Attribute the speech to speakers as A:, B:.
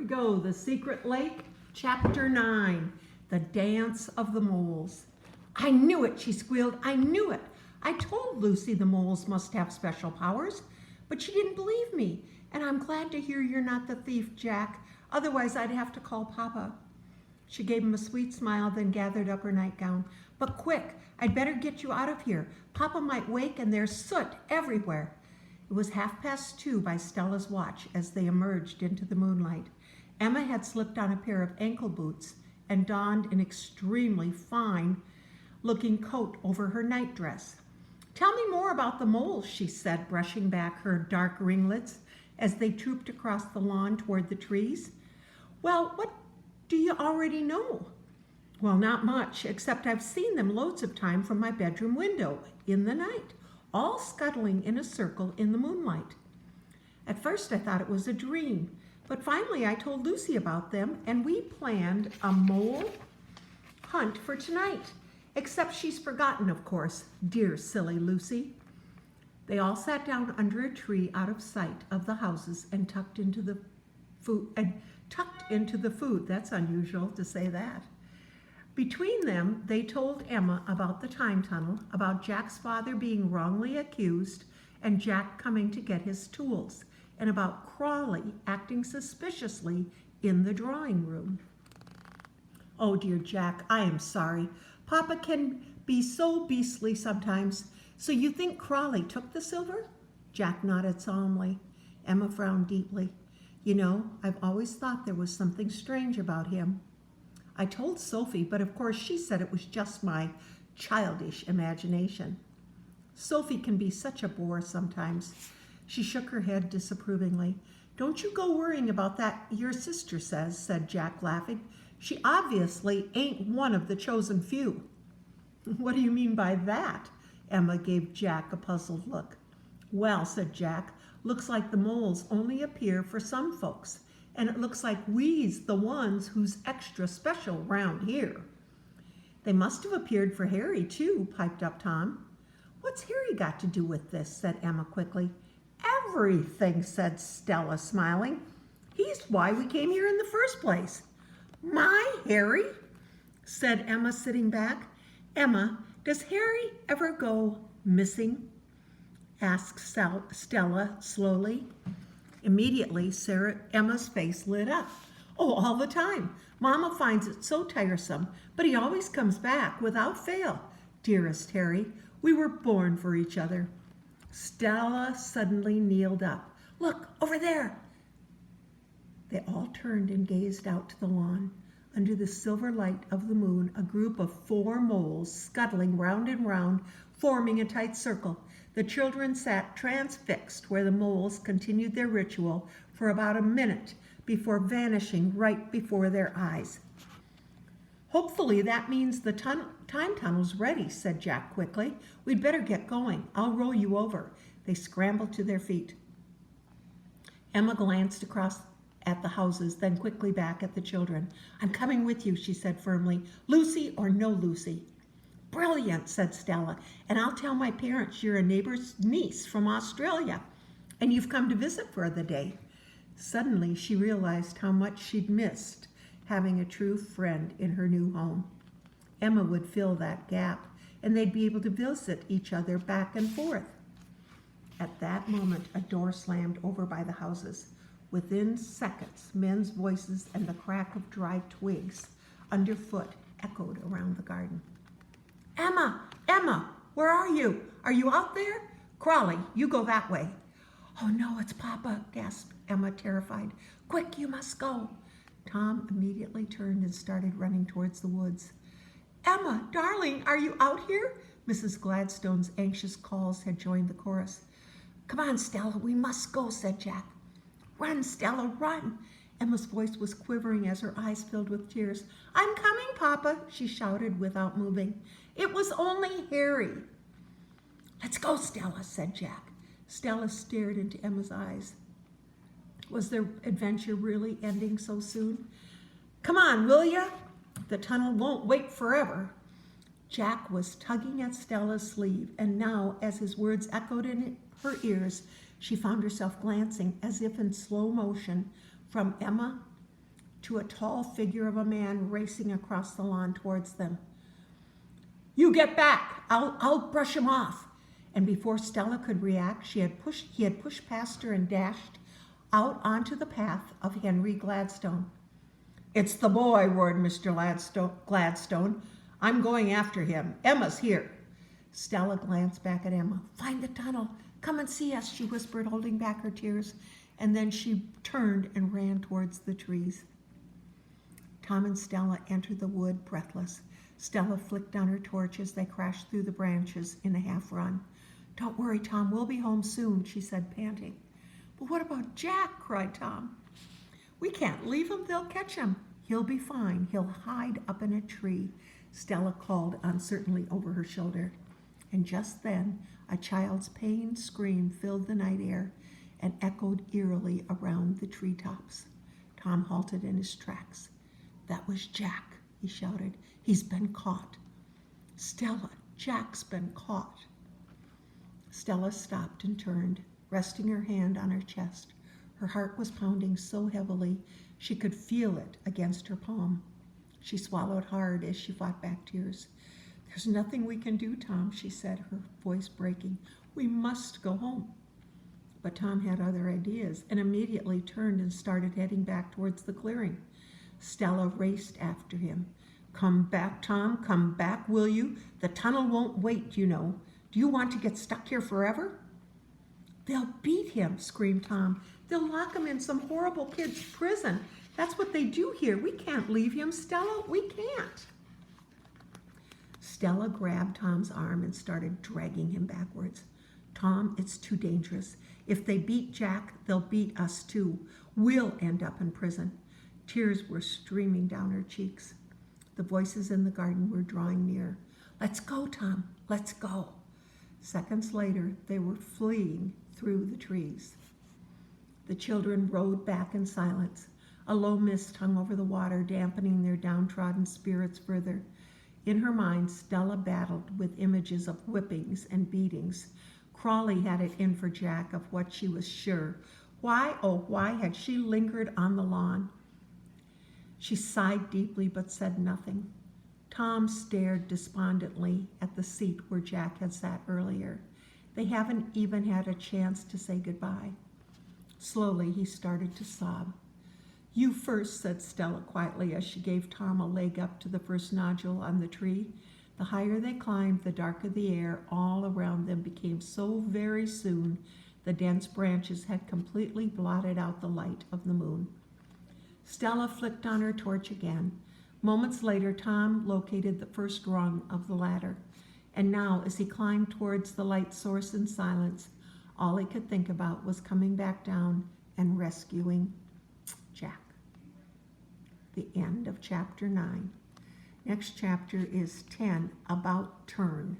A: we go. The Secret Lake, Chapter 9, The Dance of the Moles. I knew it, she squealed. I knew it. I told Lucy the moles must have special powers, but she didn't believe me. And I'm glad to hear you're not the thief, Jack. Otherwise, I'd have to call Papa. She gave him a sweet smile, then gathered up her nightgown. But quick, I'd better get you out of here. Papa might wake and there's soot everywhere. It was 2:30 by Stella's watch as they emerged into the moonlight. Emma had slipped on a pair of ankle boots and donned an extremely fine-looking coat over her nightdress. Tell me more about the moles, she said, brushing back her dark ringlets as they trooped across the lawn toward the trees. Well, what do you already know? Well, not much, except I've seen them loads of time from my bedroom window in the night, all scuttling in a circle in the moonlight. At first I thought it was a dream, but finally I told Lucy about them and we planned a mole hunt for tonight. Except she's forgotten, of course, dear silly Lucy. They all sat down under a tree out of sight of the houses and tucked into the food. That's unusual to say that. Between them, they told Emma about the time tunnel, about Jack's father being wrongly accused and Jack coming to get his tools, and about Crawley acting suspiciously in the drawing room. Oh dear Jack, I am sorry. Papa can be so beastly sometimes. So you think Crawley took the silver? Jack nodded solemnly. Emma frowned deeply. You know, I've always thought there was something strange about him. I told Sophie, but of course she said it was just my childish imagination. Sophie can be such a bore sometimes. She shook her head disapprovingly. Don't you go worrying about that, your sister says, said Jack, laughing. She obviously ain't one of the chosen few. What do you mean by that? Emma gave Jack a puzzled look. Well, said Jack, looks like the moles only appear for some folks, and it looks like we's the ones who's extra special round here. They must have appeared for Harry, too, piped up Tom. What's Harry got to do with this? Said Emma quickly. Everything, said Stella, smiling. He's why we came here in the first place. My Harry? Said Emma, sitting back. Emma, does Harry ever go missing? Asked Stella slowly. Immediately, Emma's face lit up. Oh, all the time. Mama finds it so tiresome, but he always comes back without fail. Dearest Harry, we were born for each other. Stella suddenly kneeled up. Look, over there. They all turned and gazed out to the lawn. Under the silver light of the moon, a group of 4 moles scuttling round and round, forming a tight circle. The children sat transfixed where the moles continued their ritual for about a minute before vanishing right before their eyes. Hopefully that means the time tunnel's ready, said Jack quickly. We'd better get going. I'll roll you over. They scrambled to their feet. Emma glanced across at the houses, then quickly back at the children. I'm coming with you, she said firmly. Lucy or no Lucy. Brilliant, said Stella. And I'll tell my parents you're a neighbor's niece from Australia, and you've come to visit for the day. Suddenly, she realized how much she'd missed having a true friend in her new home. Emma would fill that gap, and they'd be able to visit each other back and forth. At that moment, a door slammed over by the houses. Within seconds, men's voices and the crack of dry twigs underfoot echoed around the garden. Emma, Emma, where are you? Are you out there? Crawley, you go that way. Oh no, it's Papa, gasped Emma, terrified. Quick, you must go. Tom immediately turned and started running towards the woods. Emma, darling, are you out here? Mrs. Gladstone's anxious calls had joined the chorus. Come on, Stella, we must go, said Jack. Run, Stella, run. Emma's voice was quivering as her eyes filled with tears. I'm coming, Papa, she shouted without moving. It was only Harry. Let's go, Stella, said Jack. Stella stared into Emma's eyes. Was their adventure really ending so soon? Come on, will ya? The tunnel won't wait forever. Jack was tugging at Stella's sleeve, and now, as his words echoed in her ears, she found herself glancing, as if in slow motion, from Emma to a tall figure of a man racing across the lawn towards them. "You get back! I'll brush him off!" And before Stella could react, he had pushed past her and dashed out onto the path of Henry Gladstone. "It's the boy," roared Mr. Gladstone. "I'm going after him. Emma's here." Stella glanced back at Emma. "Find the tunnel. Come and see us," she whispered, holding back her tears. And then she turned and ran towards the trees. Tom and Stella entered the wood, breathless. Stella flicked on her torch as they crashed through the branches in a half-run. "Don't worry, Tom. We'll be home soon," she said, panting. "But what about Jack?" cried Tom. "We can't leave him. They'll catch him." "He'll be fine. He'll hide up in a tree," Stella called uncertainly over her shoulder. And just then, a child's pained scream filled the night air and echoed eerily around the treetops. Tom halted in his tracks. "That was Jack," he shouted. "He's been caught." "Stella, Jack's been caught." Stella stopped and turned, resting her hand on her chest. Her heart was pounding so heavily she could feel it against her palm. She swallowed hard as she fought back tears. "There's nothing we can do, Tom," she said, her voice breaking. "We must go home." But Tom had other ideas and immediately turned and started heading back towards the clearing. Stella raced after him. "Come back, Tom, come back, will you? The tunnel won't wait, you know. Do you want to get stuck here forever?" "They'll beat him," screamed Tom. "They'll lock him in some horrible kid's prison. That's what they do here. We can't leave him, Stella. We can't." Stella grabbed Tom's arm and started dragging him backwards. "Tom, it's too dangerous. If they beat Jack, they'll beat us too. We'll end up in prison." Tears were streaming down her cheeks. The voices in the garden were drawing near. "Let's go, Tom. Let's go." Seconds later, they were fleeing through the trees. The children rode back in silence. A low mist hung over the water, dampening their downtrodden spirits further. In her mind, Stella battled with images of whippings and beatings. Crawley had it in for Jack, of what she was sure. Why, oh, why had she lingered on the lawn? She sighed deeply but said nothing. Tom stared despondently at the seat where Jack had sat earlier. They haven't even had a chance to say goodbye. Slowly, he started to sob. "You first," said Stella quietly as she gave Tom a leg up to the first nodule on the tree. The higher they climbed, the darker the air all around them became so very soon the dense branches had completely blotted out the light of the moon. Stella flicked on her torch again. Moments later, Tom located the first rung of the ladder. And now, as he climbed towards the light source in silence, all he could think about was coming back down and rescuing Jack. The end of chapter 9. Next chapter is 10, About Turn.